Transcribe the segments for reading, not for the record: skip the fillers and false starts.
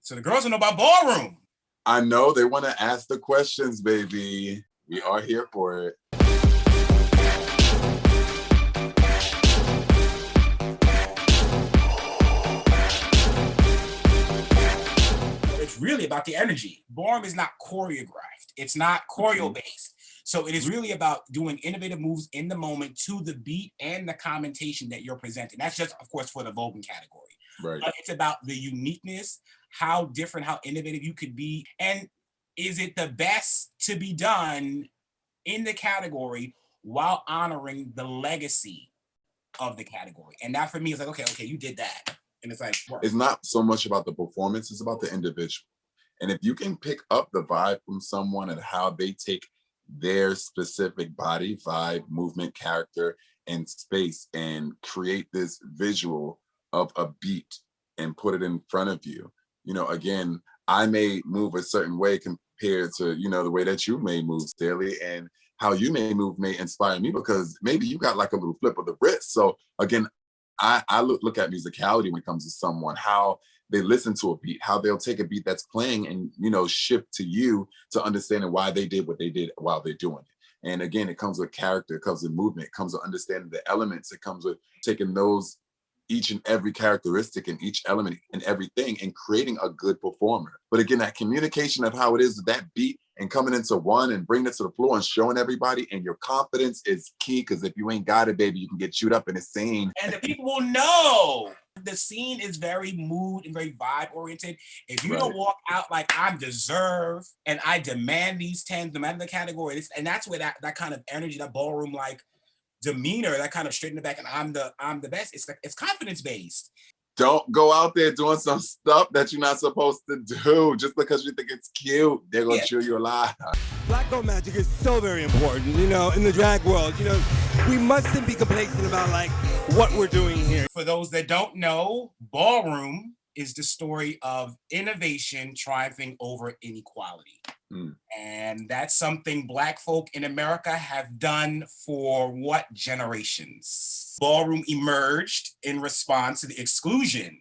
So the girls don't know about Ballroom. I know they want to ask the questions, baby. We are here for it. It's really about the energy. Ballroom is not choreographed. It's not choreo-based. So it is really about doing innovative moves in the moment to the beat and the commentation that you're presenting. That's just, of course, for the voguing category. Right. But it's about the uniqueness, how different, how innovative you could be. And is it the best to be done in the category while honoring the legacy of the category? And that for me is like, okay, you did that. And it's like, work. It's not so much about the performance, it's about the individual. And if you can pick up the vibe from someone and how they take their specific body, vibe, movement, character, and space and create this visual of a beat and put it in front of you. You know, again, I may move a certain way compared to, you know, the way that you may move, Sailey, and how you may move may inspire me because maybe you got like a little flip of the wrist. So again, I look at musicality when it comes to someone, how they listen to a beat, how they'll take a beat that's playing and, you know, shift to you to understanding why they did what they did while they're doing it. And again, it comes with character, it comes with movement, it comes with understanding the elements, it comes with taking those, each and every characteristic and each element and everything and creating a good performer. But again, that communication of how it is with that beat and coming into one and bringing it to the floor and showing everybody, and your confidence is key, because if you ain't got it, baby, you can get chewed up in the scene. And the people will know. The scene is very mood and very vibe oriented. If you don't walk out like I deserve and I demand these TENz, no matter the category, and that's where that kind of energy, that ballroom like demeanor, that kind of straight in the back, and I'm the best. It's confidence based. Don't go out there doing some stuff that you're not supposed to do just because you think it's cute. They're gonna chew you alive. Black girl magic is so very important, you know, in the drag world. You know, we mustn't be complacent about like what we're doing here. For those that don't know, Ballroom is the story of innovation triumphing over inequality. And that's something Black folk in America have done for what generations? Ballroom emerged in response to the exclusion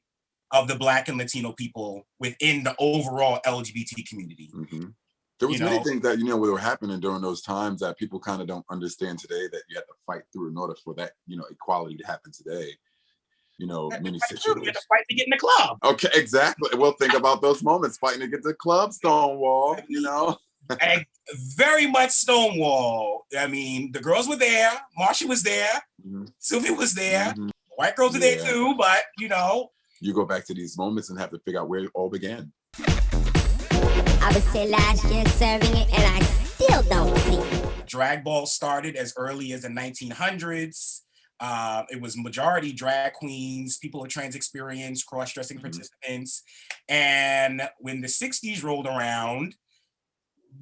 of the Black and Latino people within the overall LGBT community. There was many things that, you know, were happening during those times that people kind of don't understand today, that you have to fight through in order for that, you know, equality to happen today. You know, many situations. You have to fight to get in the club. Okay, exactly. Well, think about those moments, fighting to get to the club, Stonewall, you know? And very much Stonewall. I mean, the girls were there. Marsha was there. Sylvia was there. White girls were there too, but, you know. You go back to these moments and have to figure out where it all began. I was here last year serving it, and I still don't see. Drag balls started as early as the 1900s. It was majority drag queens, people of trans experience, cross-dressing participants. And when the 60s rolled around,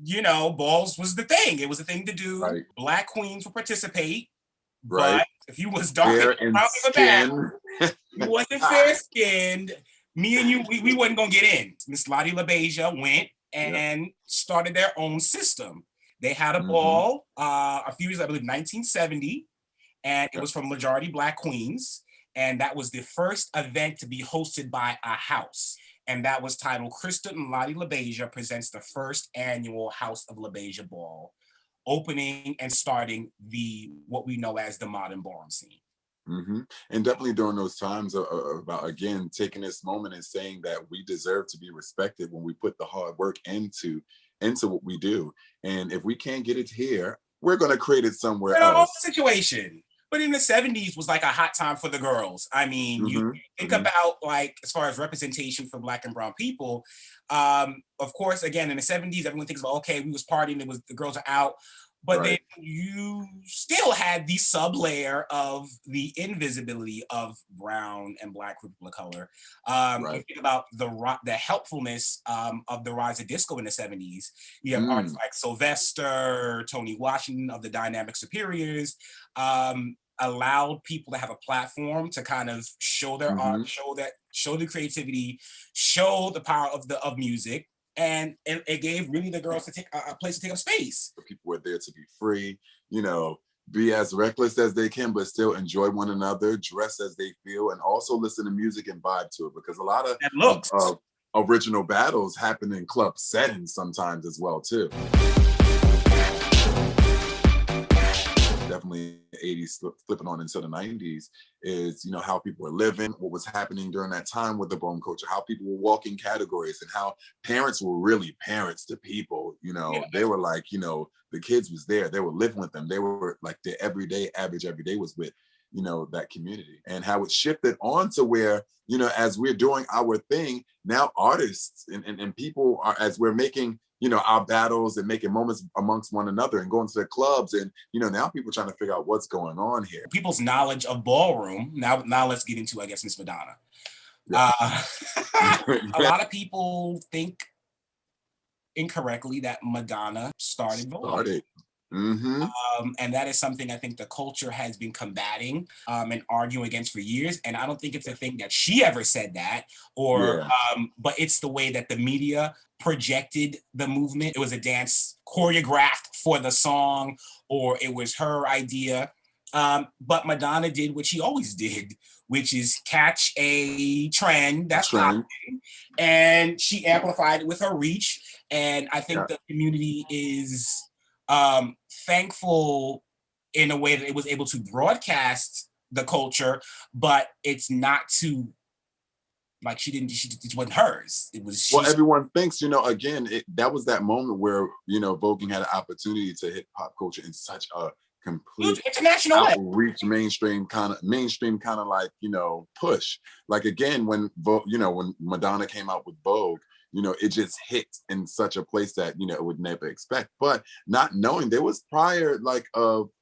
you know, balls was the thing. It was a thing to do. Black queens would participate. But if you was dark and you wasn't fair-skinned, me and you, we wasn't gonna get in. Miss Lottie LaBeija went and started their own system. They had a ball a few years, I believe 1970. And it was from majority Black queens. And that was the first event to be hosted by a house. And that was titled Krista and Lottie LaBeija presents the first annual House of LaBeija Ball, opening and starting what we know as the modern ballroom scene. And definitely during those times about, again, taking this moment and saying that we deserve to be respected when we put the hard work into what we do. And if we can't get it here, we're going to create it somewhere else. Situation. But in the 70s was like a hot time for the girls. I mean, you think about like, as far as representation for Black and brown people, of course, again, in the 70s, everyone thinks about, okay, we was partying, the girls are out. But then you still had the sub-layer of the invisibility of brown and Black people of color. You think about the helpfulness of the rise of disco in the 70s. You have artists like Sylvester, Tony Washington of the Dynamic Superiors, allowed people to have a platform to kind of show their art, show the creativity, show the power of music. And it gave really the girls to take a place to take up space. People were there to be free, you know, be as reckless as they can, but still enjoy one another, dress as they feel, and also listen to music and vibe to it. Because a lot original battles happen in club settings sometimes as well too. Definitely 80s flipping on into the 90s is, you know, how people were living, what was happening during that time with the ballroom culture, how people were walking categories, and how parents were really parents to people. You know, they were like, you know, the kids was there, they were living with them, they were like their everyday average every day was with, you know, that community. And how it shifted on to where, you know, as we're doing our thing, now artists and people are, as we're making, you know, our battles and making moments amongst one another and going to the clubs, and, you know, now people trying to figure out what's going on here. People's knowledge of ballroom. Now let's get into, I guess, Miss Madonna. Yeah. A lot of people think incorrectly that Madonna started ballroom. Mm-hmm. And that is something I think the culture has been combating and arguing against for years. And I don't think it's a thing that she ever said that, or but it's the way that the media projected the movement. It was a dance choreographed for the song, or it was her idea. But Madonna did what she always did, which is catch a trend that's popping, and she amplified it with her reach. And I think the community is thankful in a way that it was able to broadcast the culture, but it's not to, like, it wasn't hers. It was well, everyone thinks, you know, again, that was that moment where, you know, voguing had an opportunity to hit pop culture in such a complete international outreach, mainstream kind of like, you know, push. Like, again, when Madonna came out with Vogue, you know, it just hit in such a place that, you know, it would never expect. But not knowing, there was prior like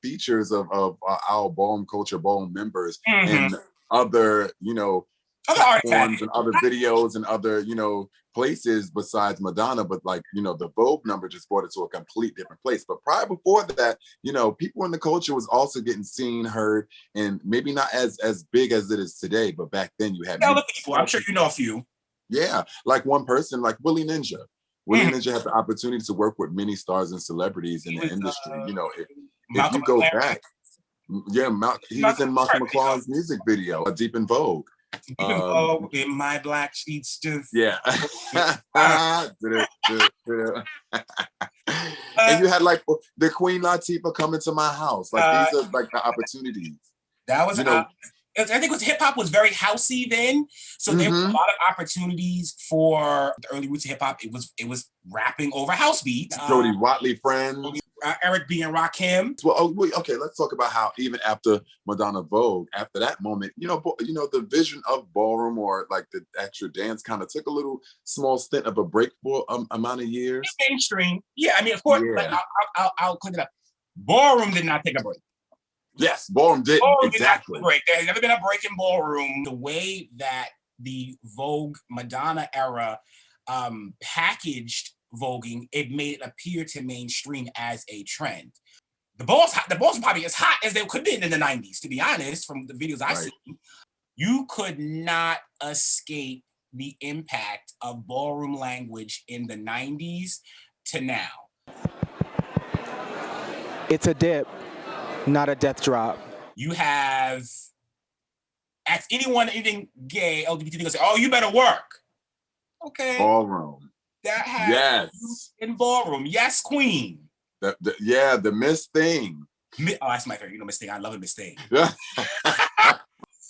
features of our ballroom culture, ballroom members, and other, you know, platforms and other videos and other, you know, places besides Madonna. But like, you know, the Vogue number just brought it to a complete different place. But prior before that, you know, people in the culture was also getting seen, heard, and maybe not as big as it is today. But back then you had people. I'm sure you know a few. Yeah, like one person, like Willie Ninja. Willie Ninja had the opportunity to work with many stars and celebrities in the industry. You know, if you go back, he was in Malcolm McLaren's music video, Deep in Vogue. In my black sheets, just and you had like the Queen Latifah Coming to My House. Like these are like the opportunities. That was I think hip hop was very housey then, so there were a lot of opportunities for the early roots of hip hop. It was rapping over house beats. Jody Watley friends, Eric B and Rakim. Well, okay, let's talk about how even after Madonna Vogue, after that moment, you know, the vision of ballroom or like the extra dance kind of took a little small stint of a break for amount of years. Mainstream, yeah. I mean, of course, like, I'll clean it up. Ballroom did not take a break. Yes, ballroom did. Exactly. There has never been a break in ballroom. The way that the Vogue Madonna era packaged voguing, it made it appear to mainstream as a trend. The balls were probably as hot as they could have been in the 90s, to be honest, from the videos I've seen. You could not escape the impact of ballroom language in the 90s to now. It's a dip, not a death drop. You have, ask anything gay, LGBT, gonna say, oh, you better work. Okay. Ballroom. That has in ballroom. Yes, queen. The Miss Thing. Oh, that's my favorite. You know, Miss Thing. I love it, Miss Thing.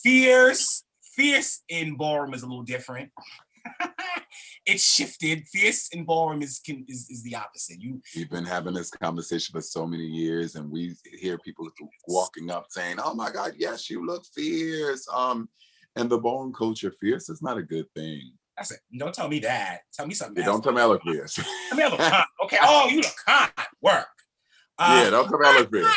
Fierce in ballroom is a little different. It's shifted. Fierce in ballroom is the opposite. We've been having this conversation for so many years, and we hear people walking up saying, "Oh my God, yes, you look fierce." And the ballroom culture, fierce is not a good thing. I said, don't tell me that. Tell me something else. Don't tell me I look fierce. Tell me I look hot. Okay. Oh, you look hot. Work. Don't tell me I look fierce.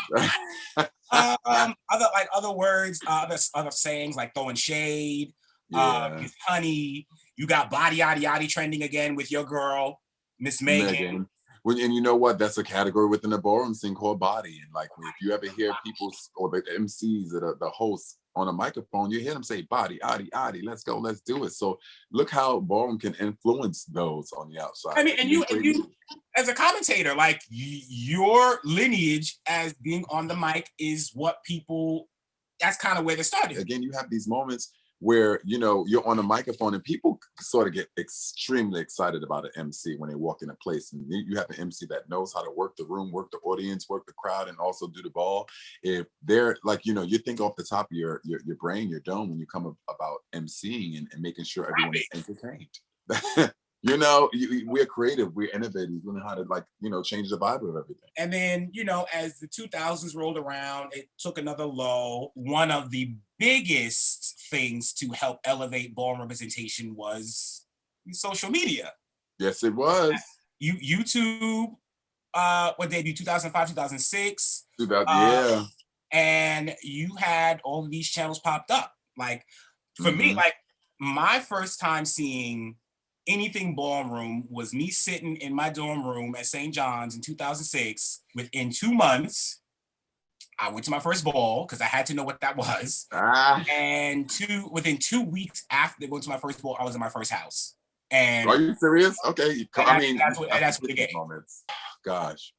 Other words, other sayings like throwing shade, honey. You got body yaddy yaddy trending again with your girl, Miss Megan. And you know what? That's a category within the ballroom scene called body. And like, if you ever hear people or the MCs or the hosts on a microphone, you hear them say body, addy, let's go, let's do it. So look how ballroom can influence those on the outside. I mean, and you as a commentator, like your lineage as being on the mic is what people, that's kind of where they started. Again, you have these moments where, you know, you're on a microphone and people sort of get extremely excited about an MC when they walk in a place, and you have an MC that knows how to work the room, work the audience, work the crowd, and also do the ball. If they're like, you know, you think off the top of your brain, your dome, when you come about MCing and making sure everyone is entertained. You know, we're creative, we're innovative, we know how to, like, you know, change the vibe of everything. And then, you know, as the 2000s rolled around, it took another low. One of the biggest things to help elevate ballroom representation was social media. Yes, it was. YouTube, what debuted 2005, 2006. Yeah. And you had all of these channels popped up. Like, for me, like, my first time seeing anything ballroom was me sitting in my dorm room at St. John's in 2006. Within 2 months, I went to my first ball because I had to know what that was. And within 2 weeks after going to my first ball, I was in my first house. And are you serious? Okay, I mean, that's what it gave. Moments. Gosh,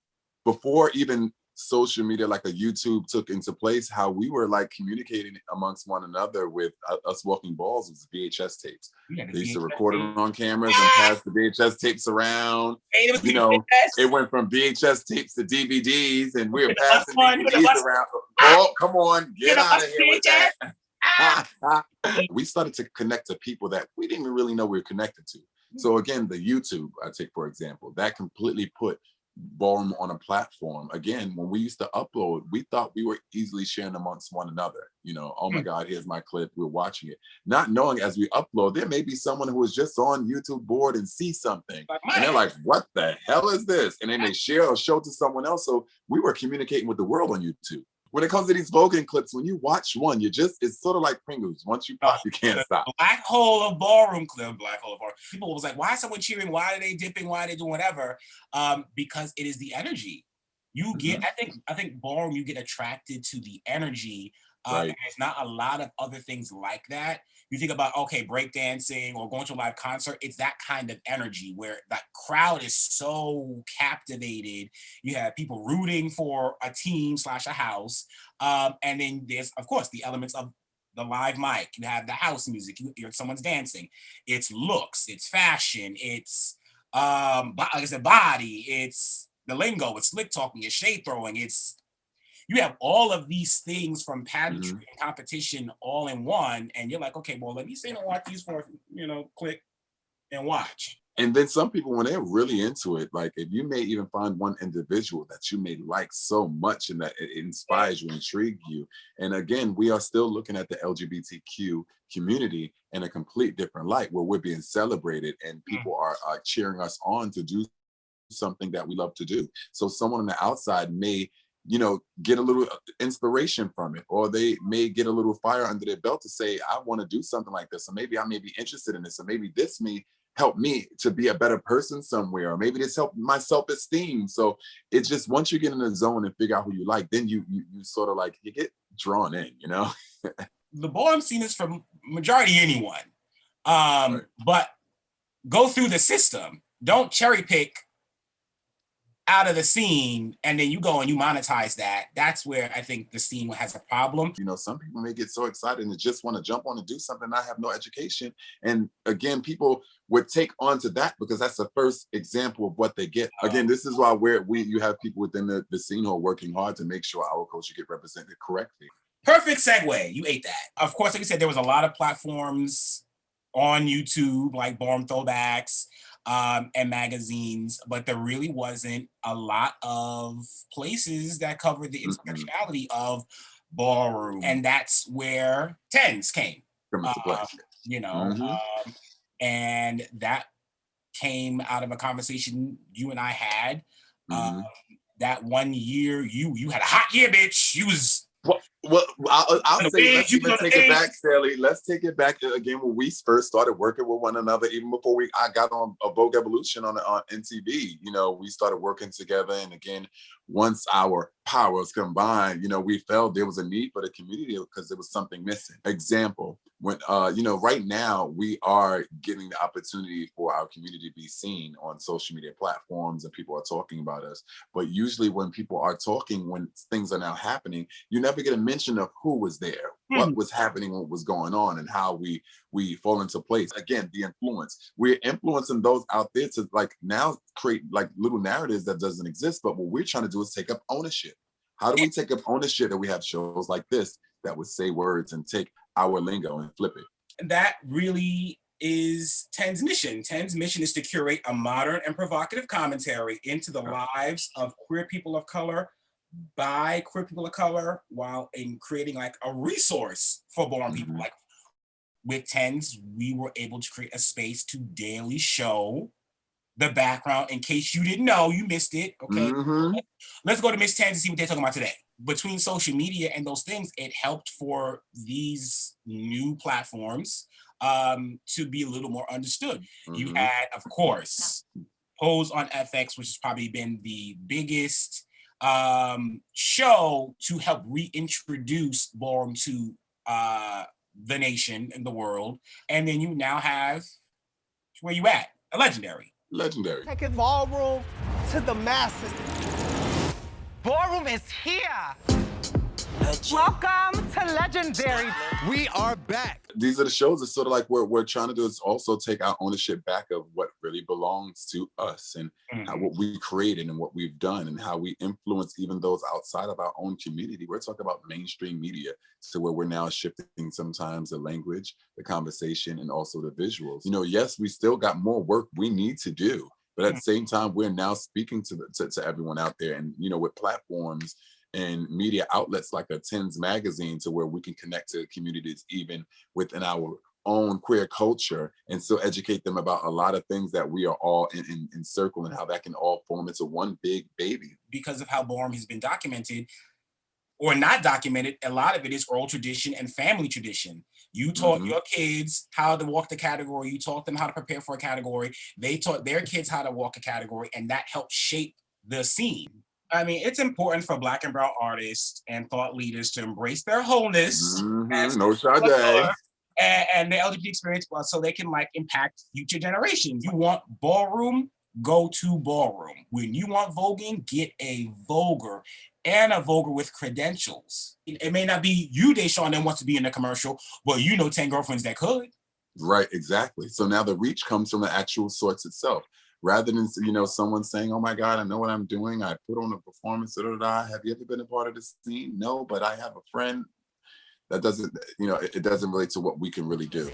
before even social media like a YouTube took into place, how we were like communicating amongst one another with us walking balls was VHS tapes. They used to record it on cameras and pass the VHS tapes around. You know, it went from VHS tapes to DVDs, and we were passing DVDs around. Oh, come on, get out of here with that. We started to connect to people that we didn't even really know we were connected to. So again, the YouTube, I take for example, that completely put ballroom on a platform. Again, when we used to upload, we thought we were easily sharing amongst one another. You know, oh my God, here's my clip, we're watching it. Not knowing as we upload, there may be someone who was just on YouTube board and see something. And they're like, what the hell is this? And then they share or show to someone else. So we were communicating with the world on YouTube. When it comes to these Vogan clips, when you watch one, it's sort of like Pringles. Once you pop, you can't stop. Black hole of ballroom clip, black hole of ballroom. People was like, why is someone cheering? Why are they dipping? Why are they doing whatever? Because it is the energy. You get, I think ballroom, you get attracted to the energy. And there's not a lot of other things like that. You think about, okay, breakdancing or going to a live concert, it's that kind of energy where that crowd is so captivated. You have people rooting for a team / a house. And then there's, of course, the elements of the live mic. You have the house music, someone's dancing. It's looks, it's fashion, it's, like I said, body, it's the lingo, it's slick talking, it's shade throwing, you have all of these things from pageantry and competition all in one, and you're like, okay, well, let me sit and watch these for, click and watch. And then some people, when they're really into it, like if you may even find one individual that you may like so much and that it inspires you, intrigue you. And again, we are still looking at the LGBTQ community in a complete different light, where we're being celebrated and people are cheering us on to do something that we love to do. So someone on the outside may, get a little inspiration from it, or they may get a little fire under their belt to say, I want to do something like this, or maybe I may be interested in this, or maybe this may help me to be a better person somewhere, or maybe this helped my self-esteem. So it's just, once you get in the zone and figure out who you like, then you sort of like, you get drawn in, The ballroom scene is for majority anyone, but go through the system. Don't cherry pick out of the scene and then you go and you monetize that. That's where I think the scene has a problem. Some people may get so excited and just want to jump on and do something, not have no education. And again, people would take on to that because that's the first example of what they get. Again, this is why you have people within the scene who are working hard to make sure our culture get represented correctly. Perfect segue. You ate that. Of course, like you said, there was a lot of platforms on YouTube, like Ballroom Throwbacks, and magazines, but there really wasn't a lot of places that covered the intersectionality of ballroom. And that's where TENz came. And that came out of a conversation you and I had. That one year, you had a hot year, bitch. You was... Well, I'll say, let's even take it back, Sailey. Let's take it back again when we first started working with one another, even before I got on a Vogue Evolution on NTV. We started working together. And again, once our powers combined, we felt there was a need for the community because there was something missing. Example, when, right now we are getting the opportunity for our community to be seen on social media platforms and people are talking about us. But usually when people are talking, when things are now happening, you never get a mention of who was there. what was happening, what was going on, and how we fall into place. Again, the influence. We're influencing those out there to like now create like little narratives that doesn't exist. But what we're trying to do is take up ownership. How do we take up ownership that we have shows like this that would say words and take our lingo and flip it? And that really is TENZ mission. TENZ mission is to curate a modern and provocative commentary into the lives of queer people of color by queer people of color, while in creating like a resource for ballroom people. Like with TENZ, we were able to create a space to daily show the background in case you didn't know, you missed it. Okay, let's go to Miss TENZ and see what they're talking about today. Between social media and those things, it helped for these new platforms to be a little more understood. You had, of course, Pose on FX, which has probably been the biggest show to help reintroduce ballroom to the nation and the world. And then you now have, where you at? A legendary. Legendary. Taking ballroom to the masses. Ballroom is here. Welcome to Legendary. We are back. These are the shows that sort of like we're trying to do is also take our ownership back of what really belongs to us and how, what we created and what we've done and how we influence even those outside of our own community. We're talking about mainstream media to where we're now shifting sometimes the language, the conversation, and also the visuals. You know, yes, we still got more work we need to do, but at the same time, we're now speaking to everyone out there. And, you know, with platforms and media outlets like a TENz Magazine to where we can connect to communities even within our own queer culture and still educate them about a lot of things that we are all in circle and how that can all form into one big baby. Because of how ballroom has been documented or not documented, a lot of it is oral tradition and family tradition. You taught your kids how to walk the category. You taught them how to prepare for a category. They taught their kids how to walk a category, and that helped shape the scene. I mean, it's important for Black and brown artists and thought leaders to embrace their wholeness as no Sade. And the LGBT experience, so they can like impact future generations. You want ballroom, go to ballroom. When you want voguing, get a voguer, and a voguer with credentials. It may not be you, Dashaun, that wants to be in a commercial, but you know 10 girlfriends that could. Right, exactly. So now the reach comes from the actual source itself. Rather than, you know, someone saying, oh my God, I know what I'm doing. I put on a performance, Have you ever been a part of this scene? No, but I have a friend. That doesn't, you know, it doesn't relate to what we can really do.